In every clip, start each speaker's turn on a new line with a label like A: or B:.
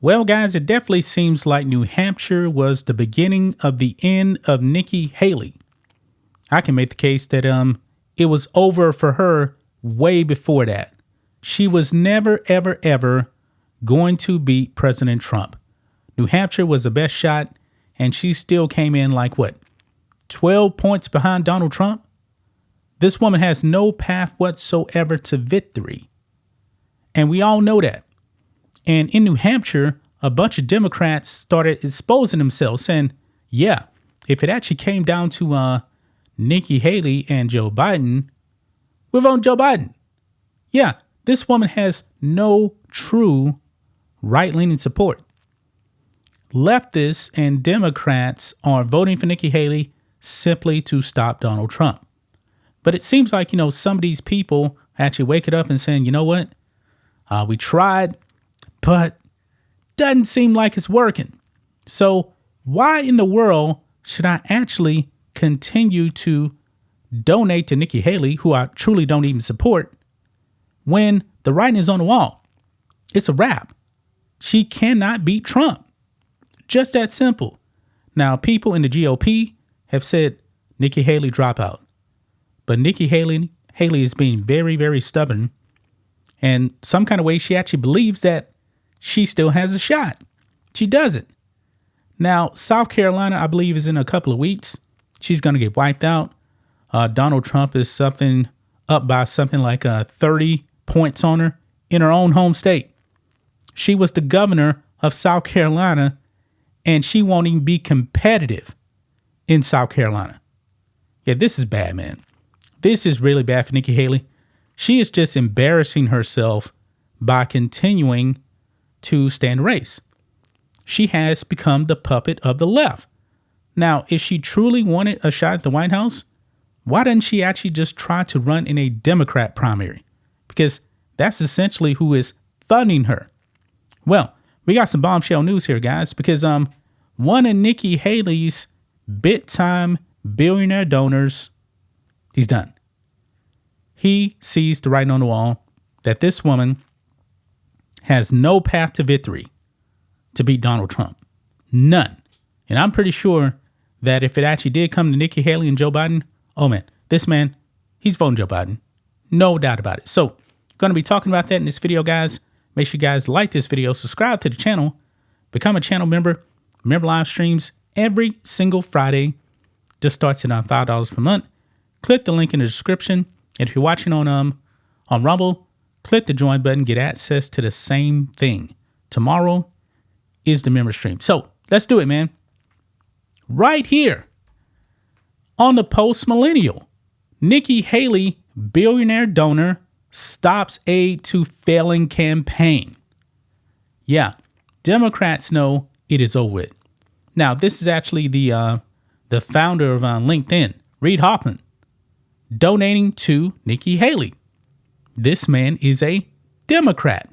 A: Well, guys, it definitely seems like New Hampshire was the beginning of the end of Nikki Haley. I can make the case that it was over for her way before that. She was never, ever, ever going to beat President Trump. New Hampshire was the best shot, and she still came in like, 12 points behind Donald Trump? This woman has no path whatsoever to victory. And we all know that. And in New Hampshire, a bunch of Democrats started exposing themselves, saying, yeah, if it actually came down to Nikki Haley and Joe Biden, we're voting Joe Biden. Yeah, this woman has no true right-leaning support. Leftists and Democrats are voting for Nikki Haley simply to stop Donald Trump. But it seems like, some of these people actually waking up and saying, you know what? We tried, but doesn't seem like it's working. So why in the world should I actually continue to donate to Nikki Haley, who I truly don't even support, when the writing is on the wall? It's a wrap. She cannot beat Trump. Just that simple. Now, people in the GOP have said Nikki Haley drop out. But Nikki Haley is being very, very stubborn. And some kind of way she actually believes that she still has a shot. She doesn't. Now, South Carolina, I believe, is in a couple of weeks. She's going to get wiped out. Donald Trump is up by something like 30 points on her in her own home state. She was the governor of South Carolina, and she won't even be competitive in South Carolina. Yeah, this is bad, man. This is really bad for Nikki Haley. She is just embarrassing herself by continuing to stay in the race. She has become the puppet of the left. Now, if she truly wanted a shot at the White House, why doesn't she actually just try to run in a Democrat primary? Because that's essentially who is funding her. Well, we got some bombshell news here, guys, because one of Nikki Haley's big-time billionaire donors, he's done. He sees the writing on the wall that this woman has no path to victory to beat Donald Trump. None. And I'm pretty sure that if it actually did come to Nikki Haley and Joe Biden, oh man, this man, he's voting Joe Biden. No doubt about it. So, going to be talking about that in this video, guys. Make sure you guys like this video, subscribe to the channel, become a channel member. Remember, live streams every single Friday. Just starts at $5 per month. Click the link in the description. And if you're watching on Rumble, click the join button, get access to the same thing. Tomorrow is the member stream. So let's do it, man. Right here on the Post Millennial, Nikki Haley, billionaire donor, stops aid to failing campaign. Yeah, Democrats know it is over with. Now, this is actually the founder of LinkedIn, Reid Hoffman, donating to Nikki Haley. This man is a Democrat.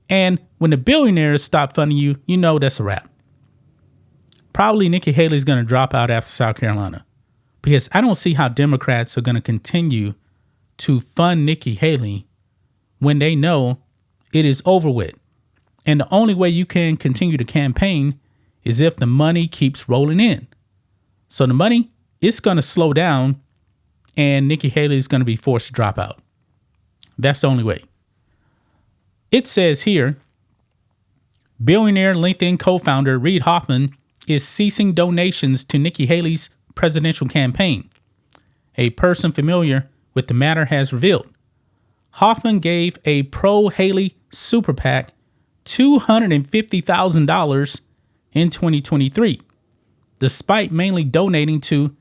A: And when the billionaires stop funding you, you know that's a wrap. Probably Nikki Haley's going to drop out after South Carolina, because I don't see how Democrats are going to continue to fund Nikki Haley when they know it is over with. And the only way you can continue to campaign is if the money keeps rolling in. So the money is going to slow down, and Nikki Haley is going to be forced to drop out. That's the only way. It says here, billionaire LinkedIn co-founder Reid Hoffman is ceasing donations to Nikki Haley's presidential campaign. A person familiar with the matter has revealed. Hoffman gave a pro-Haley super PAC $250,000 in 2023, despite mainly donating to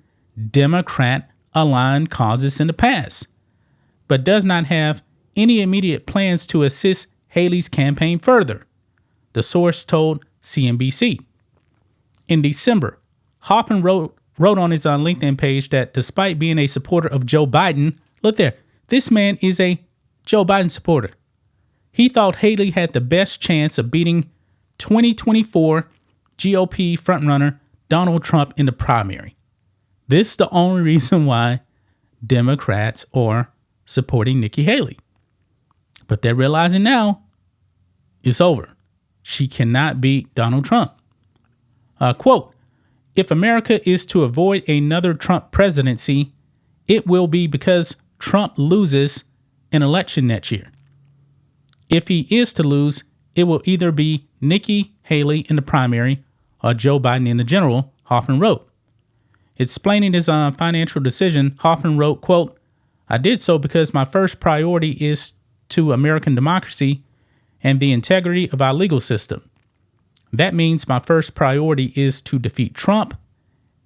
A: Democrat-aligned causes in the past, but does not have any immediate plans to assist Haley's campaign further, the source told CNBC. In December, Hoffman wrote on his LinkedIn page that despite being a supporter of Joe Biden, look there, this man is a Joe Biden supporter. He thought Haley had the best chance of beating 2024 GOP frontrunner Donald Trump in the primary. This is the only reason why Democrats are supporting Nikki Haley. But they're realizing now it's over. she cannot beat Donald Trump. Quote, if America is to avoid another Trump presidency, it will be because Trump loses an election next year. If he is to lose, it will either be Nikki Haley in the primary or Joe Biden in the general, Hoffman wrote. Explaining his financial decision, Hoffman wrote, quote, I did so because my first priority is to American democracy and the integrity of our legal system. That means my first priority is to defeat Trump,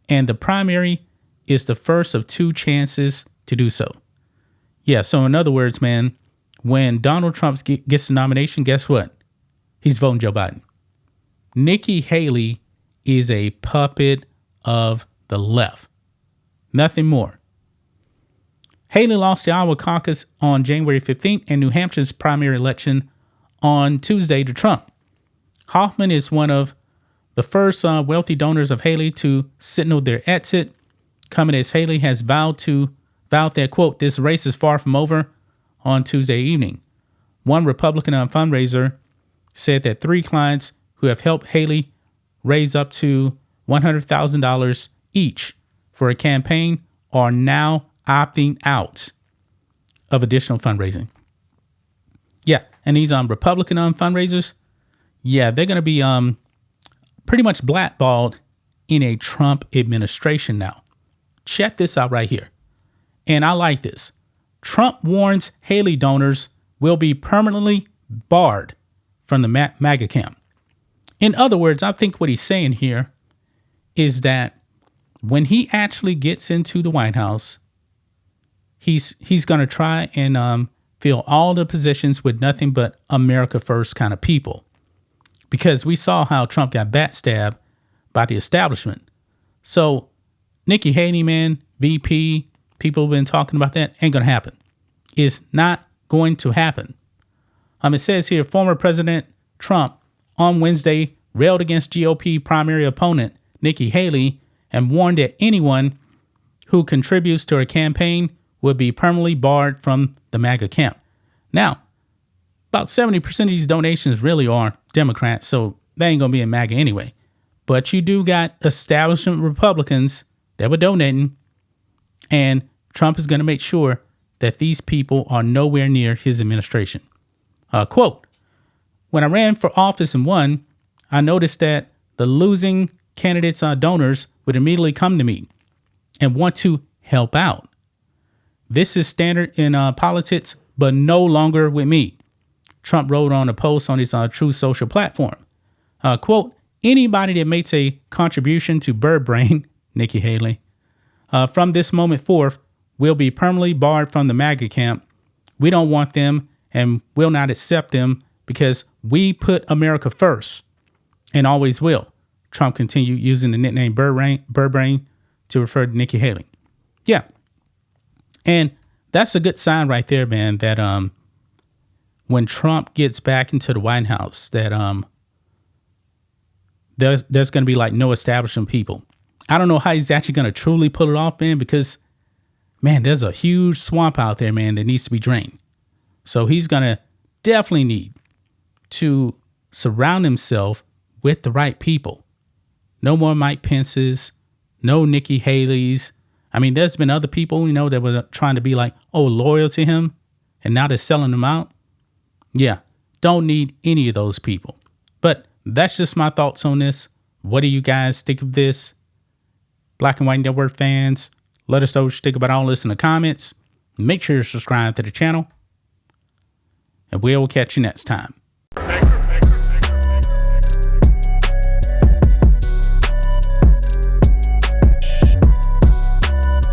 A: and the primary is the first of two chances to do so. Yeah, so in other words, man, when Donald Trump gets the nomination, guess what? He's voting Joe Biden. Nikki Haley is a puppet of the left. Nothing more. Haley lost the Iowa caucus on January 15th and New Hampshire's primary election on Tuesday to Trump. Hoffman is one of the first wealthy donors of Haley to signal their exit, coming as Haley has vowed that, quote, this race is far from over on Tuesday evening. One Republican fundraiser said that 3 clients who have helped Haley raise up to $100,000 each for a campaign are now opting out of additional fundraising. Yeah, and these Republican fundraisers, yeah, they're going to be pretty much blackballed in a Trump administration now. Check this out right here. And I like this. Trump warns Haley donors will be permanently barred from the MAGA camp. In other words, I think what he's saying here is that when he actually gets into the White House, he's going to try and fill all the positions with nothing but America first kind of people. Because we saw how Trump got backstabbed by the establishment. So Nikki Haley, man, VP, people have been talking about that. Ain't going to happen. It's not going to happen. It says here, former President Trump on Wednesday railed against GOP primary opponent Nikki Haley and warned that anyone who contributes to her campaign would be permanently barred from the MAGA camp. Now, about 70% of these donations really are Democrats, so they ain't going to be in MAGA anyway. But you do got establishment Republicans that were donating, and Trump is going to make sure that these people are nowhere near his administration. Quote, when I ran for office and won, I noticed that the losing candidates' donors would immediately come to me and want to help out. This is standard in politics, but no longer with me. Trump wrote on a post on his Truth Social platform. Quote, anybody that makes a contribution to Bird Brain, Nikki Haley, from this moment forth will be permanently barred from the MAGA camp. We don't want them and will not accept them because we put America first and always will. Trump continued using the nickname Bird Brain to refer to Nikki Haley. Yeah. And that's a good sign right there, man, that when Trump gets back into the White House, that there's going to be like no establishment people. I don't know how he's actually going to truly pull it off, man, because, man, there's a huge swamp out there, man, that needs to be drained. So he's going to definitely need to surround himself with the right people. No more Mike Pence's, no Nikki Haley's. I mean, there's been other people, that were trying to be like, loyal to him, and now they're selling them out. Yeah, don't need any of those people. But that's just my thoughts on this. What do you guys think of this? Black and White Network fans, let us know what you think about all this in the comments. Make sure you subscribe to the channel. And we will catch you next time.